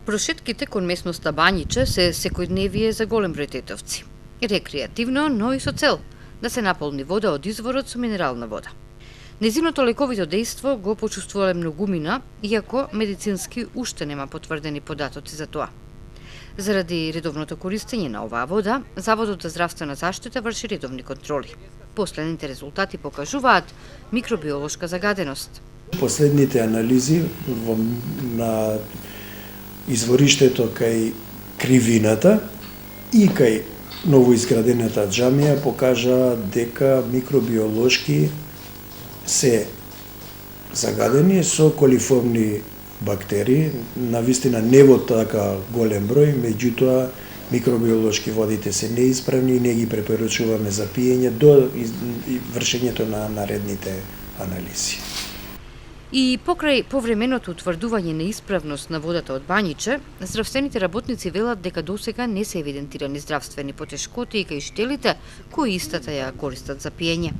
Прошетките кон месноста Бањиче се секојдневие за голем број тетовци. Рекреативно, но и со цел да се наполни вода од изворот со минерална вода. Незиното лековито дејство го почувствувале многумина, иако медицински уште нема потврдени податоци за тоа. Заради редовното користење на оваа вода, Заводот за здравствена заштита врши редовни контроли. Последните резултати покажуваат микробиолошка загаденост. Последните анализи на извориштето кај кривината и кај новоизградената џамија покажа дека микробиолошки се загадени со колиформни бактерии, навистина не во така голем број, меѓутоа микробиолошки водите се неисправни и не ги препорачуваме за пиење до вршењето на наредните анализи. И покрај повременото утврдување на исправност на водата од Бањиче, здравствените работници велат дека досега не се евидентирани здравствени потешкоти и кај жителите кои истата ја користат за пиење.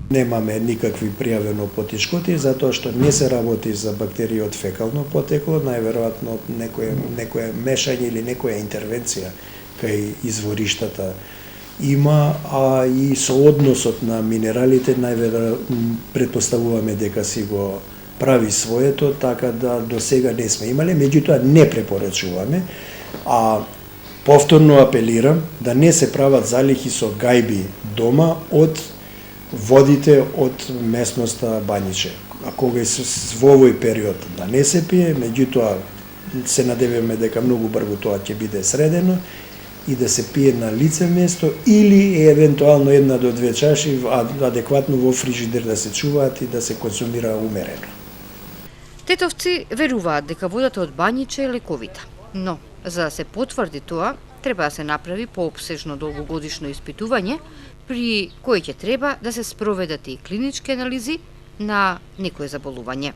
Немаме никакви пријавено потешкоти, затоа што не се работи за бактерии од фекално потекло, најверојатно некоја мешање или некоја интервенција кај извориштата има, а и со односот на минералите најверојатно претпоставуваме дека си го прави своето, така да до сега не сме имале, меѓутоа не препорачуваме, а повторно апелирам да не се прават залихи со гајби дома од водите од местноста Бањиче. А кога во овој период да не се пие, меѓутоа се надеваме дека многу брзо тоа ќе биде средено и да се пие на лице место или евентуално 1 до 2 чаши адекватно во фрижидер да се чуваат и да се консумира умерено. Тетовци веруваат дека водата од Бањиче е лековита, но за да се потврди тоа, треба да се направи поопсежно долгогодишно испитување, при кој ќе треба да се спроведат и клинички анализи на некое заболување.